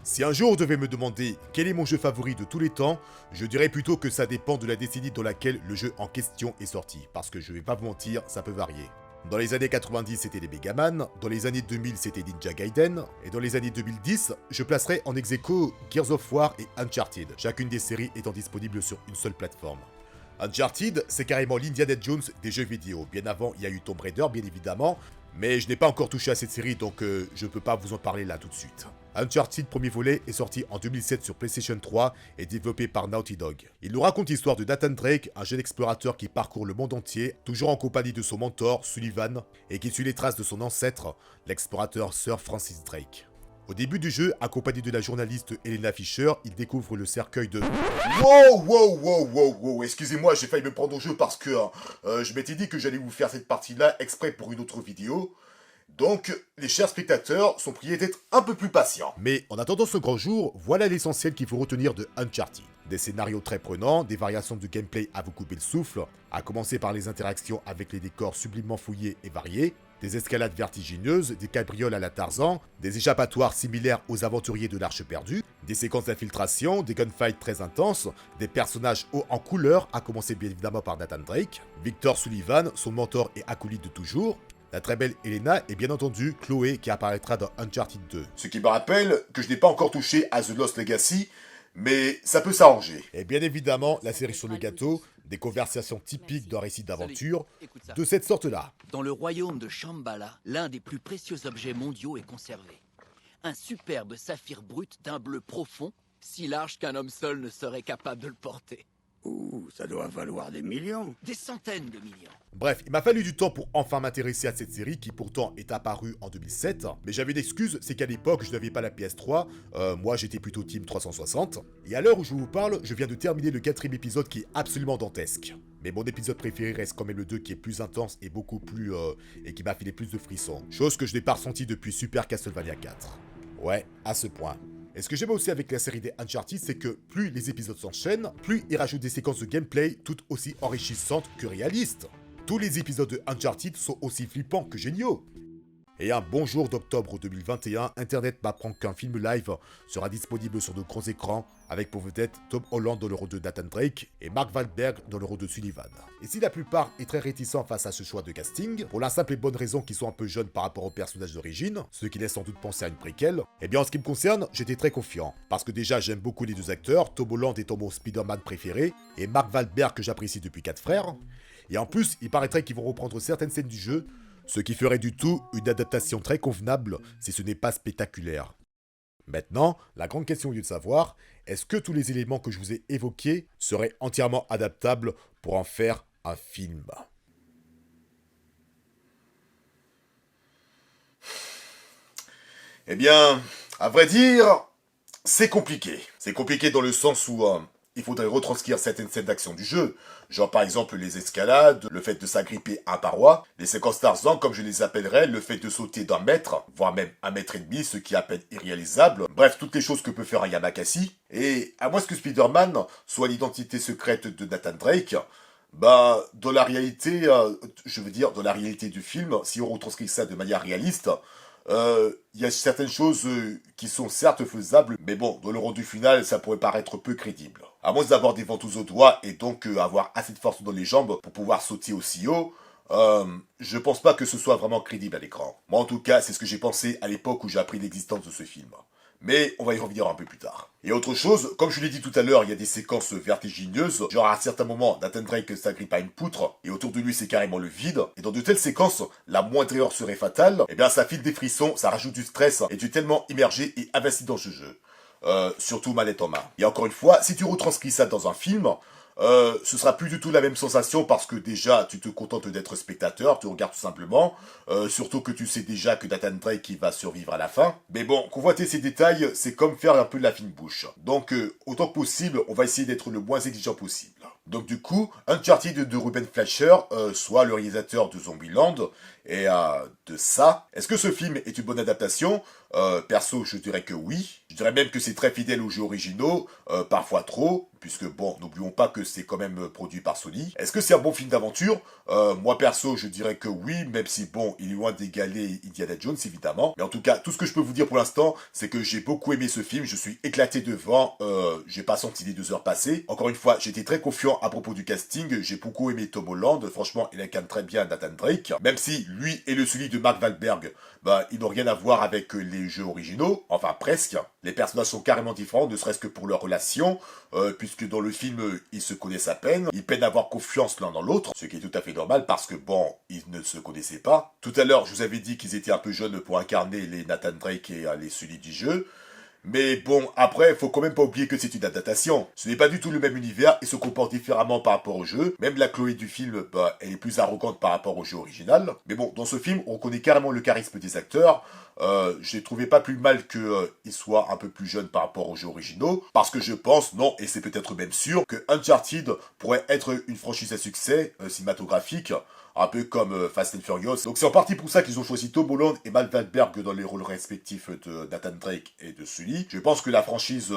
Si un jour on devait me demander quel est mon jeu favori de tous les temps, je dirais plutôt que ça dépend de la décennie dans laquelle le jeu en question est sorti, parce que je vais pas vous mentir, ça peut varier. Dans les années 90, c'était les Megaman, dans les années 2000, c'était Ninja Gaiden, et dans les années 2010, je placerai en ex-aequo Gears of War et Uncharted, chacune des séries étant disponible sur une seule plateforme. Uncharted, c'est carrément l'Indiana Jones des jeux vidéo. Bien avant, il y a eu Tomb Raider, bien évidemment, mais je n'ai pas encore touché à cette série, donc je peux pas vous en parler là tout de suite. Uncharted premier volet est sorti en 2007 sur PlayStation 3 et développé par Naughty Dog. Il nous raconte l'histoire de Nathan Drake, un jeune explorateur qui parcourt le monde entier, toujours en compagnie de son mentor, Sullivan, et qui suit les traces de son ancêtre, l'explorateur Sir Francis Drake. Au début du jeu, accompagné de la journaliste Helena Fisher, il découvre le cercueil de... Wow, excusez-moi, j'ai failli me prendre au jeu parce que je m'étais dit que j'allais vous faire cette partie-là exprès pour une autre vidéo. Donc, les chers spectateurs sont priés d'être un peu plus patients. Mais en attendant ce grand jour, voilà l'essentiel qu'il faut retenir de Uncharted. Des scénarios très prenants, des variations de gameplay à vous couper le souffle, à commencer par les interactions avec les décors sublimement fouillés et variés, des escalades vertigineuses, des cabrioles à la Tarzan, des échappatoires similaires aux aventuriers de l'Arche perdue, des séquences d'infiltration, des gunfights très intenses, des personnages hauts en couleur, à commencer bien évidemment par Nathan Drake, Victor Sullivan, son mentor et acolyte de toujours, la très belle Helena et bien entendu Chloé qui apparaîtra dans Uncharted 2. Ce qui me rappelle que je n'ai pas encore touché à The Lost Legacy, mais ça peut s'arranger. Et bien évidemment, la série sur le gâteau, des conversations typiques d'un récit d'aventure, de cette sorte-là. Dans le royaume de Shambhala, l'un des plus précieux objets mondiaux est conservé. Un superbe saphir brut d'un bleu profond, si large qu'un homme seul ne serait capable de le porter. Ouh, ça doit valoir des millions. Des centaines de millions. Bref, il m'a fallu du temps pour enfin m'intéresser à cette série qui pourtant est apparue en 2007. Mais j'avais une excuse, c'est qu'à l'époque je n'avais pas la PS3, moi j'étais plutôt Team 360. Et à l'heure où je vous parle, je viens de terminer le 4ème épisode qui est absolument dantesque. Mais mon épisode préféré reste quand même le 2 qui est plus intense et beaucoup plus... et qui m'a filé plus de frissons. Chose que je n'ai pas ressenti depuis Super Castlevania 4. Ouais, à ce point. Et ce que j'aime aussi avec la série des Uncharted, c'est que plus les épisodes s'enchaînent, plus ils rajoutent des séquences de gameplay tout aussi enrichissantes que réalistes. Tous les épisodes de Uncharted sont aussi flippants que géniaux. Et un bon jour d'octobre 2021, Internet m'apprend qu'un film live sera disponible sur de grands écrans, avec pour vedette Tom Holland dans le rôle de Nathan Drake et Mark Wahlberg dans le rôle de Sullivan. Et si la plupart est très réticent face à ce choix de casting, pour la simple et bonne raison qu'ils sont un peu jeunes par rapport au personnage d'origine, ce qui laisse sans doute penser à une préquelle, eh bien en ce qui me concerne, j'étais très confiant. Parce que déjà j'aime beaucoup les deux acteurs, Tom Holland étant mon Spider-Man préféré, et Mark Wahlberg que j'apprécie depuis 4 frères. Et en plus, il paraîtrait qu'ils vont reprendre certaines scènes du jeu, ce qui ferait du tout une adaptation très convenable si ce n'est pas spectaculaire. Maintenant, la grande question est de savoir, est-ce que tous les éléments que je vous ai évoqués seraient entièrement adaptables pour en faire un film ? Eh bien, à vrai dire, c'est compliqué. C'est compliqué dans le sens où il faudrait retranscrire certaines scènes d'action du jeu, genre par exemple les escalades, le fait de s'agripper à un paroi, les séquences Tarzan comme je les appellerais, le fait de sauter d'un mètre, voire même 1,5 m, ce qui est à peine irréalisable, bref, toutes les choses que peut faire un Yamakasi. Et à moins que Spider-Man soit l'identité secrète de Nathan Drake, bah, dans la réalité, dans la réalité du film, si on retranscrit ça de manière réaliste, il y a certaines choses qui sont certes faisables, mais bon, dans le rendu final, ça pourrait paraître peu crédible. À moins d'avoir des ventouses aux doigts et donc avoir assez de force dans les jambes pour pouvoir sauter aussi haut, je pense pas que ce soit vraiment crédible à l'écran. Moi en tout cas, c'est ce que j'ai pensé à l'époque où j'ai appris l'existence de ce film. Mais on va y revenir un peu plus tard. Et autre chose, comme je l'ai dit tout à l'heure, il y a des séquences vertigineuses, genre à un certain moment, Nathan Drake s'agrippe à une poutre, et autour de lui c'est carrément le vide, et dans de telles séquences, la moindre erreur serait fatale, et bien ça file des frissons, ça rajoute du stress, et tu es tellement immergé et investi dans ce jeu. Surtout manette en main. Et encore une fois, si tu retranscris ça dans un film, ce sera plus du tout la même sensation parce que déjà tu te contentes d'être spectateur, tu regardes tout simplement, surtout que tu sais déjà que Nathan Drake qui va survivre à la fin. Mais bon, convoiter ces détails, c'est comme faire un peu de la fine bouche. Donc autant que possible, on va essayer d'être le moins exigeant possible. Donc du coup, Uncharted de Ruben Fleischer, soit le réalisateur de Zombieland, et de ça, est-ce que ce film est une bonne adaptation? Perso, je dirais que oui. Je dirais même que c'est très fidèle aux jeux originaux, parfois trop, puisque bon, n'oublions pas que c'est quand même produit par Sony. Est-ce que c'est un bon film d'aventure? Moi perso, je dirais que oui, même si bon, il est loin d'égaler Indiana Jones, évidemment. Mais en tout cas, tout ce que je peux vous dire pour l'instant, c'est que j'ai beaucoup aimé ce film, je suis éclaté devant, j'ai pas senti les 2 heures passer. Encore une fois, j'étais très confiant à propos du casting, j'ai beaucoup aimé Tom Holland, franchement, il incarne très bien Nathan Drake, même si lui et le celui de Mark Wahlberg, bah, ils n'ont rien à voir avec les jeux originaux, enfin presque. Les personnages sont carrément différents, ne serait-ce que pour leur relation, puisque dans le film, ils se connaissent à peine, ils peinent à avoir confiance l'un dans l'autre, ce qui est tout à fait normal parce que bon, ils ne se connaissaient pas. Tout à l'heure, je vous avais dit qu'ils étaient un peu jeunes pour incarner les Nathan Drake et les Sully du jeu. Mais bon, après, faut quand même pas oublier que c'est une adaptation. Ce n'est pas du tout le même univers et se comporte différemment par rapport au jeu. Même la Chloé du film, bah, elle est plus arrogante par rapport au jeu original. Mais bon, dans ce film, on connaît carrément le charisme des acteurs. Je les trouvais pas plus mal qu'ils soient un peu plus jeunes par rapport aux jeux originaux. Parce que je pense, non, et c'est peut-être même sûr, que Uncharted pourrait être une franchise à succès cinématographique. Un peu comme Fast and Furious. Donc c'est en partie pour ça qu'ils ont choisi Tom Holland et Mark Wahlberg dans les rôles respectifs de Nathan Drake et de Sully. Je pense que la franchise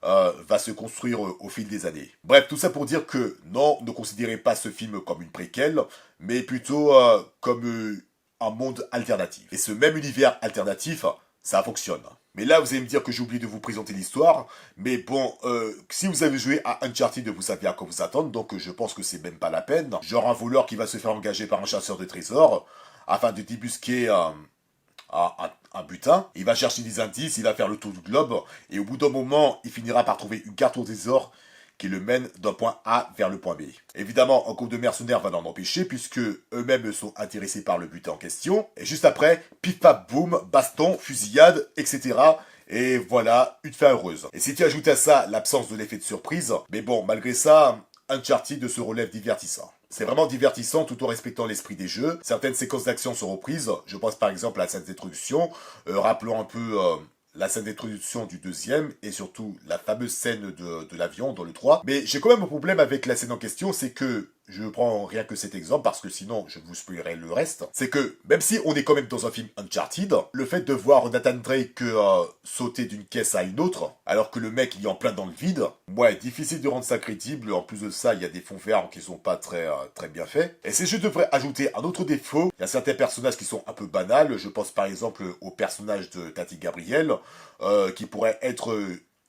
va se construire au fil des années. Bref, tout ça pour dire que non, ne considérez pas ce film comme une préquelle, mais plutôt comme un monde alternatif. Et ce même univers alternatif, ça fonctionne. Mais là, vous allez me dire que j'ai oublié de vous présenter l'histoire. Mais bon, si vous avez joué à Uncharted, vous savez à quoi vous attendre. Donc je pense que c'est même pas la peine. Genre un voleur qui va se faire engager par un chasseur de trésors afin de débusquer un butin. Il va chercher des indices, il va faire le tour du globe. Et au bout d'un moment, il finira par trouver une carte au trésor qui le mène d'un point A vers le point B. Évidemment, un groupe de mercenaires va l'en empêcher puisque eux-mêmes sont intéressés par le butin en question. Et juste après, pif paf boum, baston, fusillade, etc. Et voilà, une fin heureuse. Et si tu ajoutes à ça l'absence de l'effet de surprise, mais bon, malgré ça, Uncharted se relève divertissant. C'est vraiment divertissant tout en respectant l'esprit des jeux. Certaines séquences d'action sont reprises. Je pense par exemple à la scène d'introduction, rappelant un peu la scène d'introduction du deuxième et surtout la fameuse scène de l'avion dans le 3. Mais j'ai quand même un problème avec la scène en question, c'est que je prends rien que cet exemple parce que sinon je vous spoilerai le reste. C'est que même si on est quand même dans un film Uncharted, le fait de voir Nathan Drake sauter d'une caisse à une autre, alors que le mec il est en plein dans le vide, ouais, difficile de rendre ça crédible. En plus de ça, il y a des fonds verts qui sont pas très bien faits. Et si je devrais ajouter un autre défaut, il y a certains personnages qui sont un peu banals. Je pense par exemple au personnage de Tati Gabriel, qui pourrait être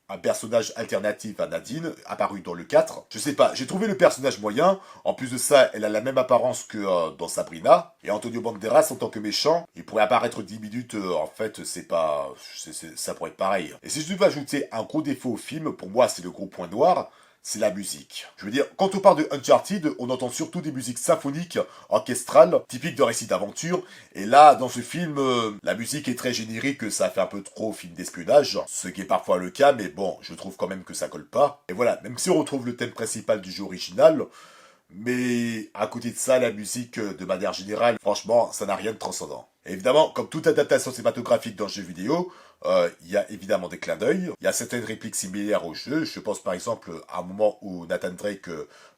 un personnage alternatif à Nadine, apparu dans le 4. Je sais pas, j'ai trouvé le personnage moyen. En plus de ça, elle a la même apparence que dans Sabrina. Et Antonio Banderas, en tant que méchant, il pourrait apparaître 10 minutes. En fait, ça pourrait être pareil. Et si je devais ajouter un gros défaut au film, pour moi, c'est le gros point noir. C'est la musique. Je veux dire, quand on parle de Uncharted, on entend surtout des musiques symphoniques, orchestrales, typiques de récits d'aventure. Et là, dans ce film, la musique est très générique, ça fait un peu trop film d'espionnage, ce qui est parfois le cas, mais bon, je trouve quand même que ça colle pas. Et voilà, même si on retrouve le thème principal du jeu original, mais à côté de ça, la musique, de manière générale, franchement, ça n'a rien de transcendant. Et évidemment, comme toute adaptation cinématographique dans le jeu vidéo, il y a évidemment des clins d'œil. Il y a certaines répliques similaires au jeu. Je pense par exemple à un moment où Nathan Drake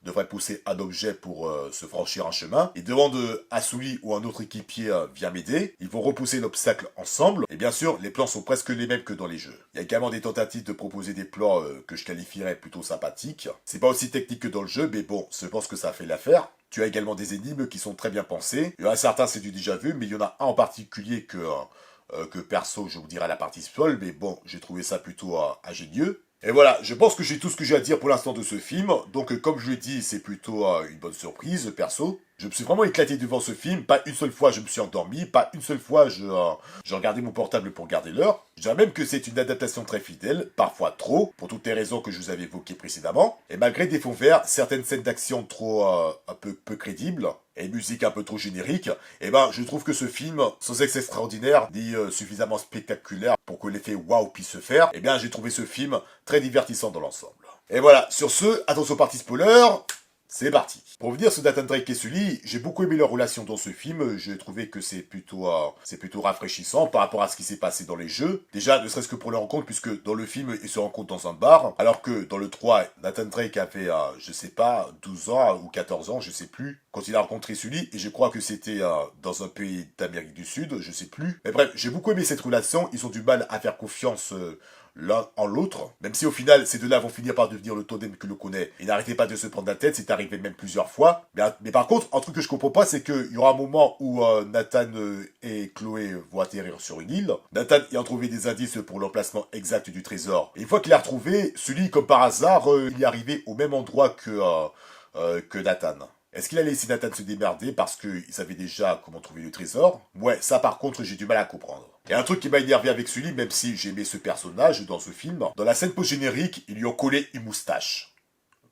devrait pousser un objet pour se franchir un chemin. Il demande à Sully ou un autre équipier viens m'aider. Ils vont repousser l'obstacle ensemble. Et bien sûr, les plans sont presque les mêmes que dans les jeux. Il y a également des tentatives de proposer des plans que je qualifierais plutôt sympathiques. C'est pas aussi technique que dans le jeu, mais bon, je pense que ça fait l'affaire. Tu as également des énigmes qui sont très bien pensées. Il y en a certains, c'est du déjà vu, mais il y en a un en particulier que perso, je vous dirai la partie spoil, mais bon, j'ai trouvé ça plutôt ingénieux. Et voilà, je pense que j'ai tout ce que j'ai à dire pour l'instant de ce film. Donc, comme je l'ai dit, c'est plutôt une bonne surprise, perso. Je me suis vraiment éclaté devant ce film. Pas une seule fois je me suis endormi. Pas une seule fois j'ai regardé mon portable pour garder l'heure. Je dirais même que c'est une adaptation très fidèle, parfois trop, pour toutes les raisons que je vous avais évoquées précédemment. Et malgré des fonds verts, certaines scènes d'action trop un peu crédibles, et musique un peu trop générique, eh ben je trouve que ce film, sans être extraordinaire, ni suffisamment spectaculaire pour que l'effet waouh puisse se faire, eh bien j'ai trouvé ce film très divertissant dans l'ensemble. Et voilà, sur ce, attention partie spoiler, C'est parti. Pour revenir sur Nathan Drake et Sully, j'ai beaucoup aimé leur relation dans ce film. J'ai trouvé que c'est plutôt rafraîchissant par rapport à ce qui s'est passé dans les jeux. Déjà, ne serait-ce que pour leur rencontre, puisque dans le film, ils se rencontrent dans un bar, alors que dans le 3, Nathan Drake avait, je sais pas, 12 ans ou 14 ans, je sais plus, quand il a rencontré Sully, et je crois que c'était dans un pays d'Amérique du Sud, je sais plus. Mais bref, j'ai beaucoup aimé cette relation. Ils ont du mal à faire confiance l'un en l'autre, même si au final ces deux-là vont finir par devenir le totem que l'on connaît. Ils n'arrêtaient pas de se prendre la tête, c'est arrivé même plusieurs fois. Mais par contre, un truc que je comprends pas, c'est qu'il y aura un moment où Nathan et Chloé vont atterrir sur une île. Nathan ayant trouvé des indices pour l'emplacement exact du trésor. Et une fois qu'il l'a retrouvé, Sully, comme par hasard, il est arrivé au même endroit que Nathan. Est-ce qu'il a laissé Nathan se démerder parce qu'il savait déjà comment trouver le trésor? Ouais, ça par contre, j'ai du mal à comprendre. Il y a un truc qui m'a énervé avec Sully, même si j'aimais ce personnage dans ce film. Dans la scène post-générique, ils lui ont collé une moustache.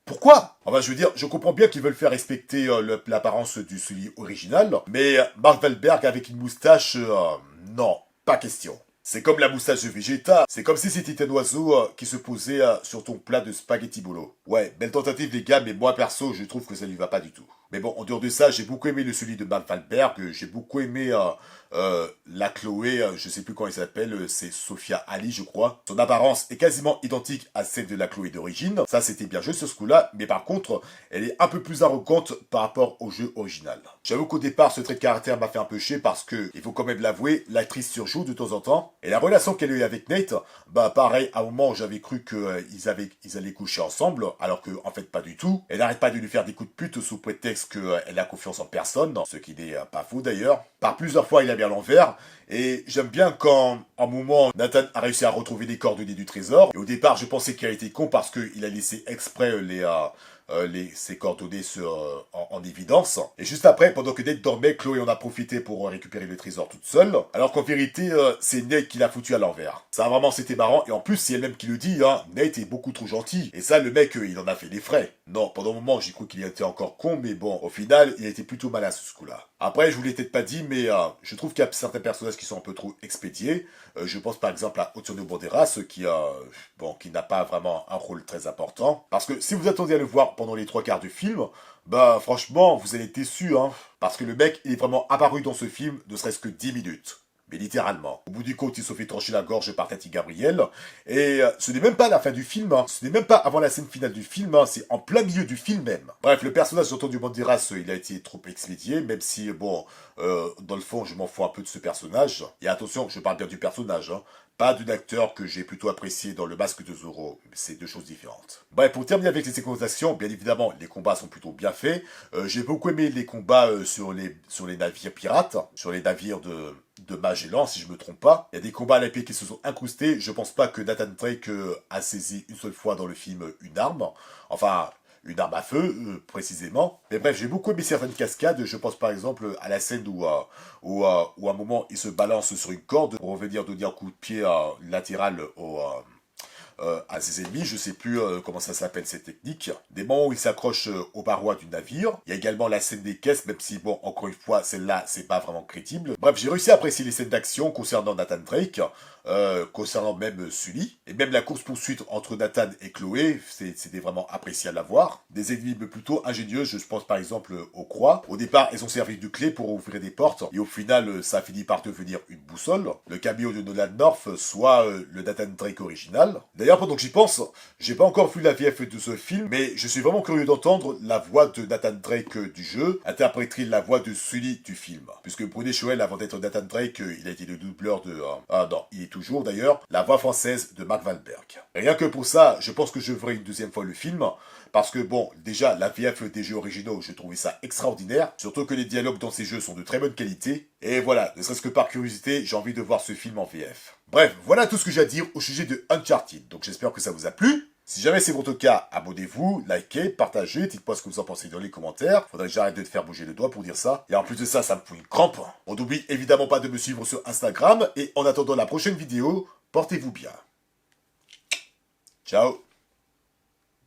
Pourquoi? Enfin, je veux dire, je comprends bien qu'ils veulent faire respecter l'apparence du Sully original, mais Mark Wahlberg avec une moustache, non, pas question. C'est comme la moustache de Vegeta, c'est comme si c'était un oiseau qui se posait sur ton plat de spaghetti bolo. Ouais, belle tentative les gars, mais moi perso, je trouve que ça lui va pas du tout. Mais bon, en dehors de ça, j'ai beaucoup aimé le Sully de Mark Wahlberg, j'ai beaucoup aimé la Chloé, je sais plus comment elle s'appelle, c'est Sophia Ali, je crois. Son apparence est quasiment identique à celle de la Chloé d'origine, ça c'était bien joué sur ce coup-là, mais par contre, elle est un peu plus arrogante par rapport au jeu original. J'avoue qu'au départ, ce trait de caractère m'a fait un peu chier parce que, il faut quand même l'avouer, l'actrice surjoue de temps en temps, et la relation qu'elle a eue avec Nate, bah pareil, à un moment j'avais cru qu'ils allaient coucher ensemble, alors que en fait pas du tout. Elle n'arrête pas de lui faire des coups de pute sous prétexte qu'elle a confiance en personne, ce qui n'est pas faux d'ailleurs. Par plusieurs fois, il a bien l'envers, et j'aime bien quand, en un moment, Nathan a réussi à retrouver les coordonnées du trésor, et au départ, je pensais qu'il a été con parce qu'il a laissé exprès ses coordonnées en évidence. Et juste après, pendant que Nate dormait, Chloé en a profité pour récupérer le trésor toute seule, alors qu'en vérité, c'est Nate qui l'a foutu à l'envers. Ça vraiment c'était marrant, et en plus c'est elle-même qui le dit, hein, Nate est beaucoup trop gentil, et ça le mec il en a fait des frais. Non, pendant un moment j'ai cru qu'il était encore con, mais bon, au final il était plutôt malin ce coup-là. Après je vous l'ai peut-être pas dit, mais je trouve qu'il y a certains personnages qui sont un peu trop expédiés. Je pense par exemple à Antonio Banderas qui n'a pas vraiment un rôle très important. Parce que si vous attendiez à le voir pendant les 3 quarts du film, bah franchement vous allez être déçus, hein. Parce que le mec il est vraiment apparu dans ce film ne serait-ce que 10 minutes. Mais littéralement. Au bout du compte, il se fait trancher la gorge par Tati Gabriel. Et ce n'est même pas la fin du film, hein. Ce n'est même pas avant la scène finale du film, hein. C'est en plein milieu du film même. Bref, le personnage d'Antonio Banderas, il a été trop expédié, même si, bon, dans le fond, je m'en fous un peu de ce personnage. Et attention, je parle bien du personnage, hein. Pas d'un acteur que j'ai plutôt apprécié dans Le Masque de Zorro. C'est deux choses différentes. Bref, pour terminer avec les séquences d'action, bien évidemment, les combats sont plutôt bien faits. J'ai beaucoup aimé les combats sur les navires pirates, sur les navires de Magellan, si je me trompe pas. Il y a des combats à l'épée qui se sont incrustés. Je pense pas que Nathan Drake a saisi une seule fois dans le film une arme. Enfin, une arme à feu, précisément. Mais bref, j'ai beaucoup aimé certaines cascades. Je pense par exemple à la scène où à un moment, il se balance sur une corde pour revenir donner un coup de pied latéral à ses ennemis. Je sais plus comment ça s'appelle cette technique. Des moments où il s'accroche aux parois du navire. Il y a également la scène des caisses, même si, bon, encore une fois, celle-là, c'est pas vraiment crédible. Bref, j'ai réussi à apprécier les scènes d'action concernant Nathan Drake, concernant même Sully, et même la course-poursuite entre Nathan et Chloé, c'était vraiment appréciable à voir. Des énigmes plutôt ingénieuses, je pense par exemple aux croix. Au départ, elles ont servi de clé pour ouvrir des portes, et au final, ça a fini par devenir une boussole. Le cameo de Nolan North, soit le Nathan Drake original. D'ailleurs, pendant que j'y pense, j'ai pas encore vu la VF de ce film, mais je suis vraiment curieux d'entendre la voix de Nathan Drake du jeu interpréter la voix de Sully du film. Puisque Brunet Choel, avant d'être Nathan Drake, il a été le doubleur de... non, il est toujours d'ailleurs la voix française de Mark Wahlberg. Rien que pour ça, je pense que je ferai une deuxième fois le film, parce que bon, déjà, la VF des jeux originaux, je trouvais ça extraordinaire, surtout que les dialogues dans ces jeux sont de très bonne qualité, et voilà, ne serait-ce que par curiosité, j'ai envie de voir ce film en VF. Bref, voilà tout ce que j'ai à dire au sujet de Uncharted, donc j'espère que ça vous a plu. Si jamais c'est votre cas, abonnez-vous, likez, partagez, dites-moi ce que vous en pensez dans les commentaires. Faudrait que j'arrête de te faire bouger le doigt pour dire ça. Et en plus de ça, ça me fout une crampe. On n'oublie évidemment pas de me suivre sur Instagram. Et en attendant la prochaine vidéo, portez-vous bien. Ciao.